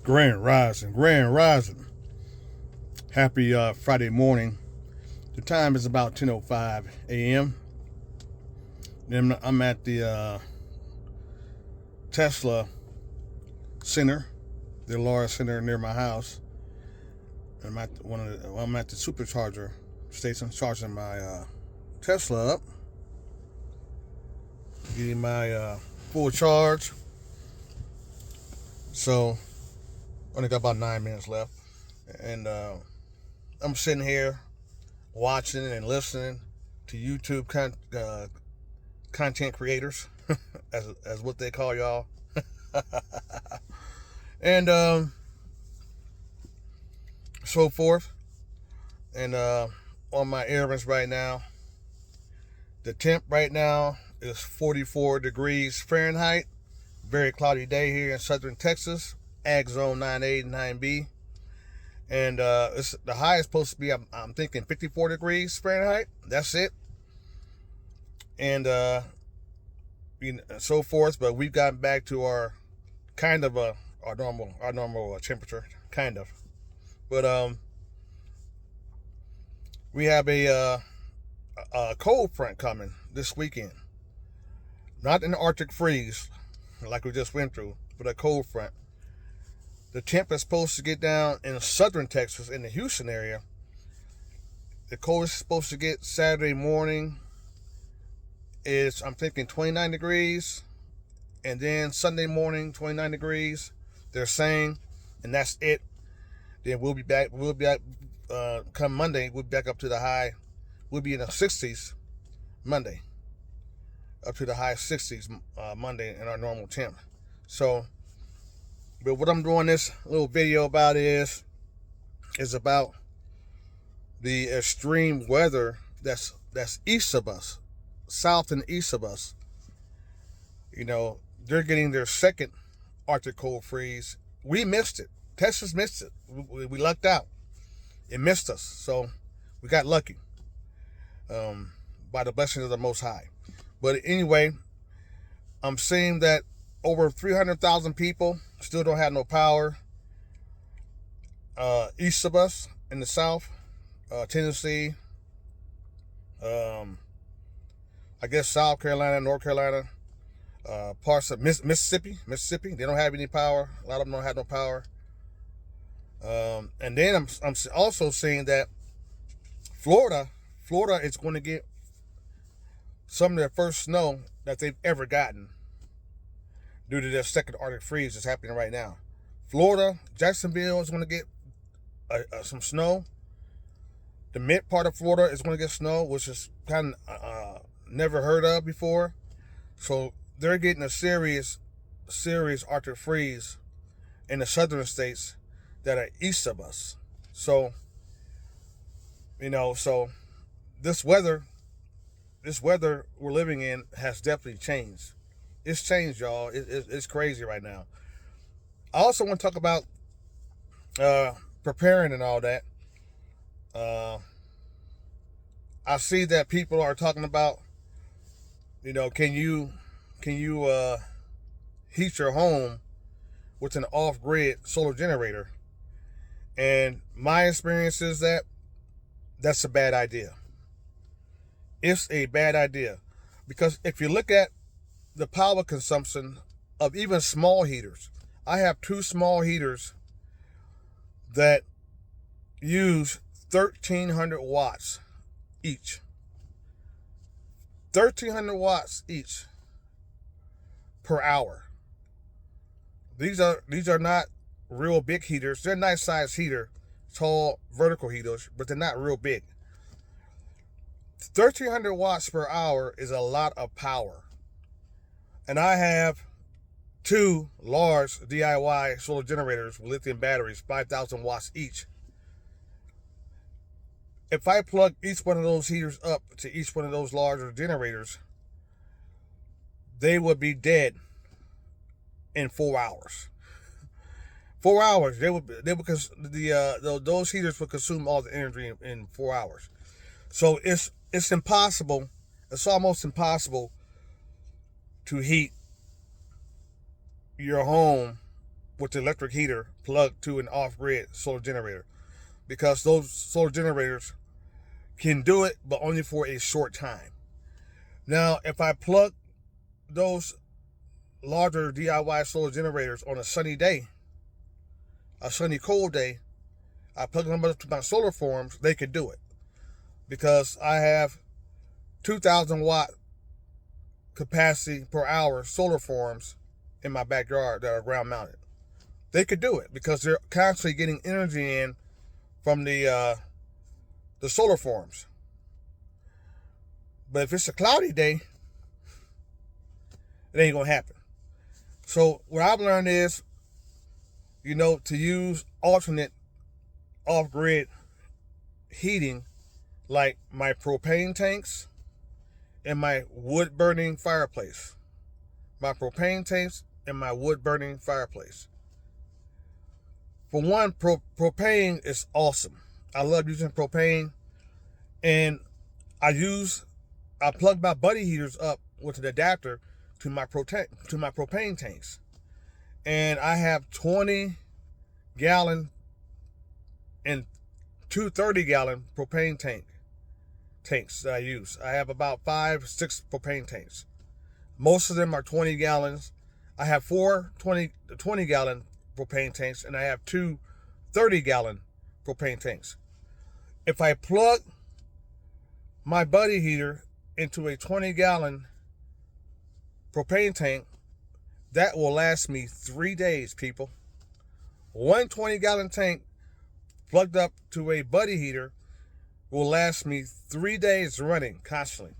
Grand Rising, Grand Rising. Happy Friday morning. The time is about 10:05 a.m. Then I'm at the Tesla Center, the large center near my house. I'm at I'm at the supercharger station, charging my Tesla up, getting my full charge. So only got about 9 minutes left, and I'm sitting here watching and listening to YouTube content creators, as what they call y'all, and so forth. And on my errands right now, the temp right now is 44 degrees Fahrenheit. Very cloudy day here in southern Texas, Ag Zone 9A and 9B. And it's the high is supposed to be, I'm thinking 54 degrees Fahrenheit. That's it. And so forth. But we've gotten back to our kind of our normal temperature, kind of. But we have a cold front coming this weekend. Not an Arctic freeze like we just went through, but a cold front. The temp is supposed to get down in southern Texas, in the Houston area. The coldest is supposed to get Saturday morning is, I'm thinking, 29 degrees. And then Sunday morning, 29 degrees. They're saying, and that's it. Then we'll be back. Come Monday, we'll be back up to the high. We'll be in the 60s Monday. Up to the high 60s Monday in our normal temp. So, but what I'm doing this little video about is about the extreme weather that's east of us, south and east of us. You know, they're getting their second Arctic cold freeze. We missed it. Texas missed it. We lucked out. It missed us. So we got lucky by the blessings of the Most High. But anyway, I'm seeing that over 300,000 people still don't have no power east of us in the south, Tennessee, I guess South Carolina, North Carolina, parts of Mississippi. They don't have any power. A lot of them don't have no power. And then I'm also seeing that Florida is going to get some of their first snow that they've ever gotten due to their second Arctic freeze that's happening right now. Florida, Jacksonville is going to get some snow. The mid part of Florida is going to get snow, which is kind of never heard of before. So they're getting a serious Arctic freeze in the southern states that are east of us. So, so this weather we're living in has definitely changed. It's changed, y'all. It's crazy right now. I also want to talk about preparing and all that. I see that people are talking about, can you heat your home with an off-grid solar generator? And my experience is that that's a bad idea. It's a bad idea because if you look at the power consumption of even small heaters, I have two small heaters that use 1,300 watts each. 1,300 watts each per hour. These are not real big heaters. They're nice size heater, tall vertical heaters, but they're not real big. 1,300 watts per hour is a lot of power. And I have two large DIY solar generators with lithium batteries, 5,000 watts each. If I plug each one of those heaters up to each one of those larger generators, they would be dead in 4 hours. 4 hours, because those heaters would consume all the energy in 4 hours. So it's impossible. It's almost impossible to heat your home with the electric heater plugged to an off-grid solar generator, because those solar generators can do it, but only for a short time. Now, if I plug those larger DIY solar generators on a sunny day, a sunny cold day, I plug them up to my solar farms, they could do it, because I have 2,000 watt capacity per hour solar farms in my backyard that are ground mounted. They could do it because they're constantly getting energy in from the solar farms. But if it's a cloudy day, it ain't gonna happen. So what I've learned is, to use alternate off-grid heating, like my propane tanks and my wood-burning fireplace. My propane tanks and my wood-burning fireplace. For one, propane is awesome. I love using propane, and I plug my buddy heaters up with an adapter to my propane tanks, and I have 20-gallon and two 30-gallon propane tanks that I use. I have about 5-6 propane tanks. Most of them are 20 gallons. I have 4 20-gallon propane tanks, and I have 2 30-gallon propane tanks. If I plug my buddy heater into a 20-gallon propane tank, that will last me 3 days, people. One 20-gallon tank plugged up to a buddy heater will last me 3 days running constantly.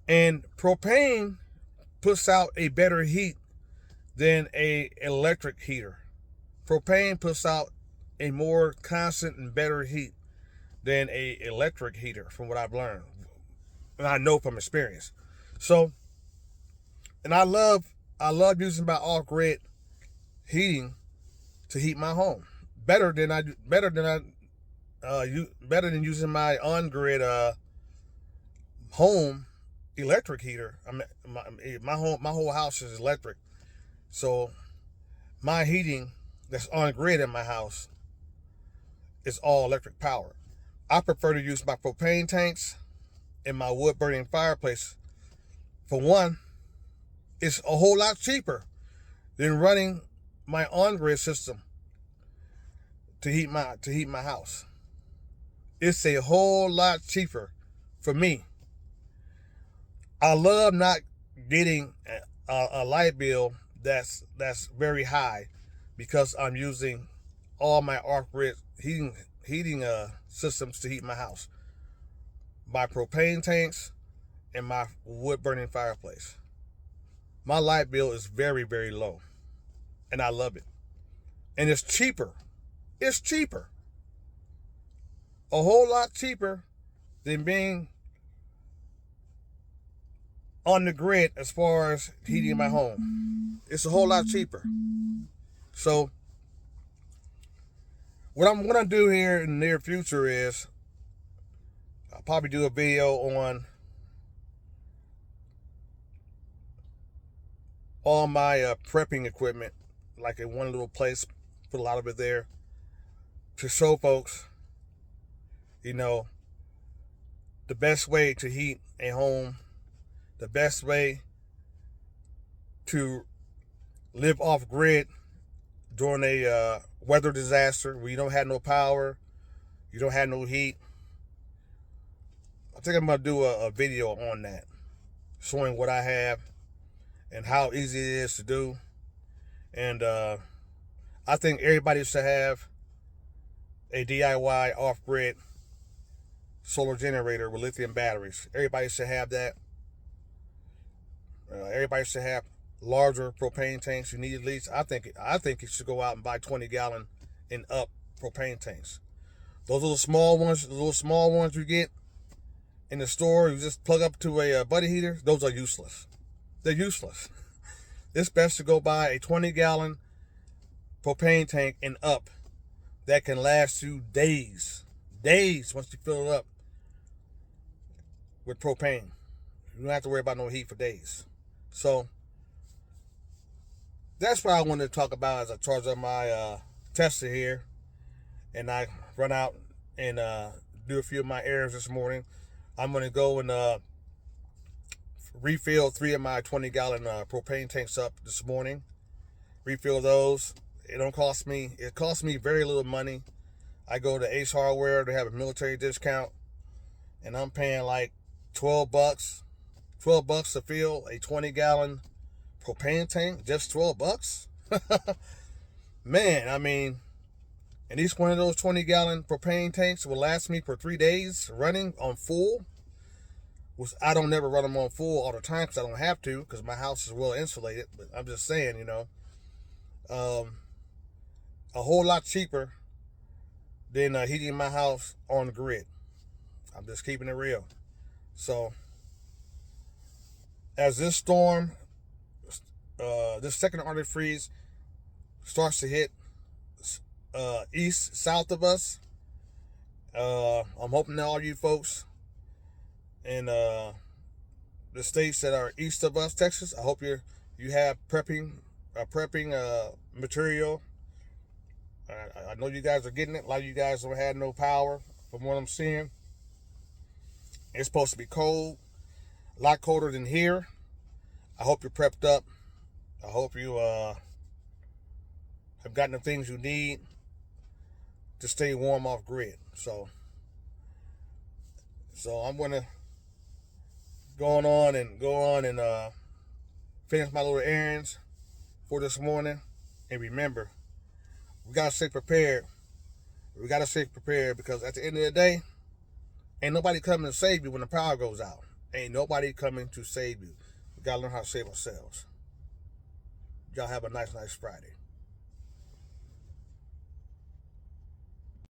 And propane puts out a better heat than a electric heater. Propane puts out a more constant and better heat than a electric heater, from what I've learned, and I know from experience. So, and I love using my off-grid heating to heat my home better than using my on-grid home electric heater. I mean, my whole house is electric, so my heating that's on grid in my house is all electric power. I prefer to use my propane tanks and my wood burning fireplace. For one, it's a whole lot cheaper than running my on grid system to heat my house. It's a whole lot cheaper for me. I love not getting a light bill that's very high, because I'm using all my off-grid heating systems to heat my house. My propane tanks and my wood-burning fireplace. My light bill is very, very low, and I love it. And it's cheaper. It's cheaper. A whole lot cheaper than being on the grid as far as heating my home. It's a whole lot cheaper. So what I'm going to do here in the near future is I'll probably do a video on all my prepping equipment, like in one little place, put a lot of it there, to show folks, the best way to heat a home, the best way to live off grid during a weather disaster where you don't have no power, you don't have no heat. I think I'm going to do a video on that, showing what I have and how easy it is to do. And I think everybody should have a DIY off-grid solar generator with lithium batteries. Everybody should have that. Everybody should have larger propane tanks. You need at least, I think you should go out and buy 20-gallon and up propane tanks. Those little small ones you get in the store, you just plug up to a buddy heater, those are useless. They're useless. It's best to go buy a 20-gallon propane tank and up that can last you days once you fill it up with propane. You don't have to worry about no heat for days. So that's what I wanted to talk about as I charge up my Tesla here, and I run out and do a few of my errands this morning. I'm gonna go and refill 3 of my 20-gallon propane tanks up this morning. Refill those. It don't cost me. It costs me very little money. I go to Ace Hardware. They have a military discount, and I'm paying like $12. $12 to fill a 20-gallon propane tank. Just $12. Man, I mean, and each one of those 20-gallon propane tanks will last me for 3 days running on full. Which I don't never run them on full all the time because I don't have to, because my house is well insulated. But I'm just saying, a whole lot cheaper than heating my house on the grid. I'm just keeping it real. So, as this storm, this second Arctic freeze starts to hit east, south of us, I'm hoping that all you folks in the states that are east of us, Texas, I hope you have prepping material. I know you guys are getting it. A lot of you guys don't have no power, from what I'm seeing. It's supposed to be cold, a lot colder than here. I hope you're prepped up. I hope you have gotten the things you need to stay warm off grid. So I'm gonna go on and finish my little errands for this morning. And remember, we gotta stay prepared. We gotta stay prepared, because at the end of the day, ain't nobody coming to save you when the power goes out. Ain't nobody coming to save you. We gotta learn how to save ourselves. Y'all have a nice Friday.